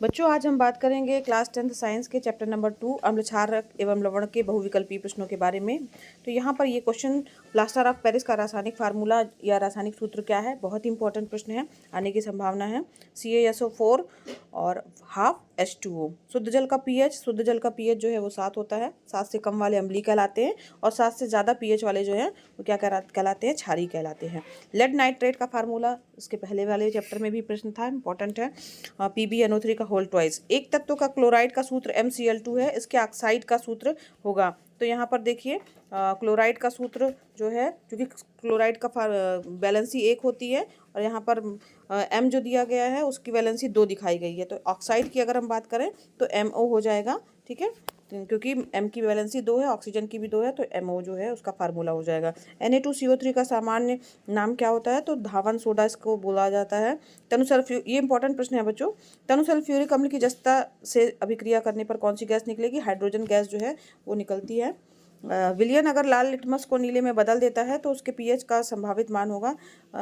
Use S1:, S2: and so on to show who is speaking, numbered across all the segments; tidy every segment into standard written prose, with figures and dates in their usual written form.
S1: बच्चों, आज हम बात करेंगे क्लास 10th साइंस के चैप्टर नंबर 2 अम्ल क्षारक एवं लवण के बहुविकल्पीय प्रश्नों के बारे में। तो यहाँ पर ये क्वेश्चन प्लास्टर ऑफ पेरिस का रासायनिक फार्मूला या रासायनिक सूत्र क्या है, बहुत ही इंपॉर्टेंट प्रश्न है, आने की संभावना है। CaSO4 और हाफ H2O। शुद्ध जल का पीएच जो है वो 7 होता है। 7 से कम वाले अम्लीय कहलाते हैं और 7 से ज़्यादा पीएच वाले जो है वो क्या कहलाते हैं, क्षारीय कहलाते हैं। लेड नाइट्रेट का फार्मूला इसके पहले वाले चैप्टर में भी प्रश्न था, इंपॉर्टेंट है। PbNO3 का होल ट्वाइस। एक तत्व का क्लोराइड का सूत्र MCl2 है, इसके ऑक्साइड का सूत्र होगा। तो यहाँ पर देखिए क्लोराइड का सूत्र जो है, क्योंकि क्लोराइड का वैलेंसी 1 होती है और यहाँ पर M जो दिया गया है उसकी वैलेंसी 2 दिखाई गई है। तो ऑक्साइड की अगर हम बात करें तो MO हो जाएगा, ठीक है, क्योंकि M की वैलेंसी 2 है, ऑक्सीजन की भी 2 है, तो MO जो है उसका फार्मूला हो जाएगा। Na2CO3 का सामान्य नाम क्या होता है, तो धावन सोडा इसको बोला जाता है। ये इंपॉर्टेंट प्रश्न है बच्चों। तनुसल्फ्यूरिक अम्ल की जस्ता से अभिक्रिया करने पर कौन सी गैस निकलेगी, हाइड्रोजन गैस जो है वो निकलती है। विलियन अगर लाल लिटमस को नीले में बदल देता है तो उसके पीएच का संभावित मान होगा।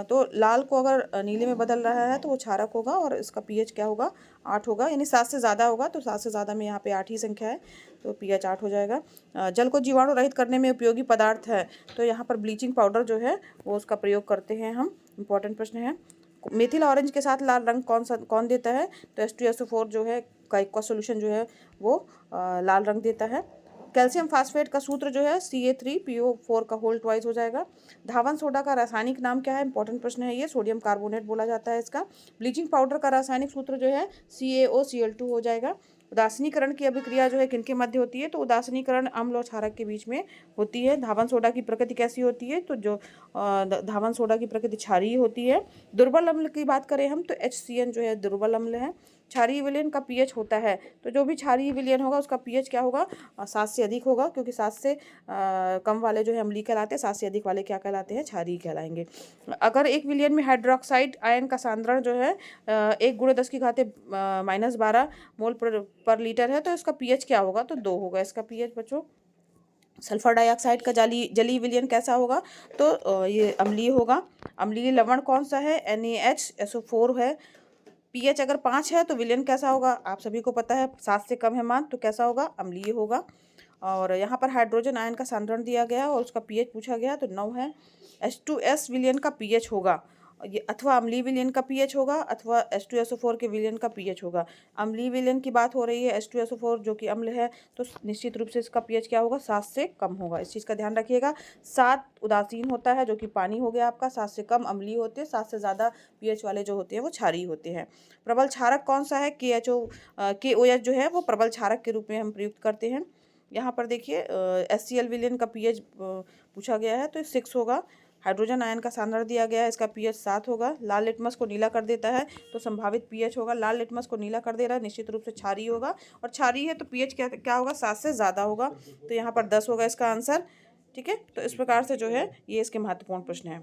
S1: तो लाल को अगर नीले में बदल रहा है तो वो क्षारक होगा और इसका पीएच क्या होगा, 8 होगा, यानी 7 से ज़्यादा होगा। तो 7 से ज़्यादा में यहाँ पे 8 ही संख्या है, तो पीएच 8 हो जाएगा। जल को जीवाणु रहित करने में उपयोगी पदार्थ है, तो यहाँ पर ब्लीचिंग पाउडर जो है वो उसका प्रयोग करते हैं हम, इंपॉर्टेंट प्रश्न है। मेथिल ऑरेंज के साथ लाल रंग कौन देता है, तो H2SO4 जो है का एक्वा सोल्यूशन जो है वो लाल रंग देता है। कैल्शियम फास्फेट का सूत्र जो है Ca3PO4 का होल ट्वाइस हो जाएगा। धावन सोडा का रासायनिक नाम क्या है, इंपॉर्टेंट प्रश्न है ये, सोडियम कार्बोनेट बोला जाता है इसका। ब्लीचिंग पाउडर का रासायनिक सूत्र जो है CaOCl2 हो जाएगा। उदासीनीकरण की अभिक्रिया जो है किनके मध्य होती है, तो उदासीनीकरण अम्ल और क्षारक के बीच में होती है। धावन सोडा की प्रकृति कैसी होती है, तो जो धावन सोडा की प्रकृति क्षारीय होती है। दुर्बल अम्ल की बात करें हम तो HCN जो है दुर्बल अम्ल है। क्षारीय विलयन का पीएच होता है, तो जो भी क्षारीय विलयन होगा उसका पीएच क्या होगा, 7 से अधिक होगा, क्योंकि 7 से कम वाले जो है अम्लीय कहलाते हैं, 7 से अधिक वाले क्या कहलाते हैं, क्षारीय कहलाएंगे। अगर एक विलयन में हाइड्रोक्साइड आयन का सांद्रण जो है 1 × 10⁻12 मोल पर लीटर है, तो इसका पीएच क्या होगा, तो 2 होगा इसका पीएच बच्चों। सल्फर डाइऑक्साइड का जलीय विलयन कैसा होगा, तो ये अम्लीय होगा। अम्लीय लवण कौन सा है, NaHSO4 है। पीएच अगर 5 है तो विलयन कैसा होगा, आप सभी को पता है, 7 से कम है मान, तो कैसा होगा, अम्लीय होगा। और यहाँ पर हाइड्रोजन आयन का सांद्रण दिया गया और उसका पीएच पूछा गया, तो 9 है। H2S विलयन का पीएच होगा, ये अथवा अम्लीय विलयन का पीएच होगा अथवा H2SO4 के विलयन का पीएच होगा। अम्लीय विलयन की बात हो रही है, H2SO4 जो कि अम्ल है, तो निश्चित रूप से इसका पीएच क्या होगा, 7 से कम होगा, इस चीज़ का ध्यान रखिएगा। 7 उदासीन होता है जो कि पानी हो गया आपका, 7 से कम अम्लीय होते हैं, 7 से ज़्यादा पीएच वाले जो होते हैं वो क्षारीय होते हैं। प्रबल क्षारक कौन सा है, KOH जो है वो प्रबल क्षारक के रूप में हम प्रयुक्त करते हैं। यहाँ पर देखिए HCl विलयन का पीएच पूछा गया है, तो 6 होगा। हाइड्रोजन आयन का सांद्रण दिया गया है, इसका पीएच 7 होगा। लाल लिटमस को नीला कर देता है तो संभावित पीएच होगा, लाल लिटमस को नीला कर दे रहा है, निश्चित रूप से क्षारीय होगा, और क्षारीय है तो पीएच क्या होगा, 7 से ज़्यादा होगा, तो यहाँ पर 10 होगा इसका आंसर, ठीक है। तो इस प्रकार से जो है ये इसके महत्वपूर्ण प्रश्न है।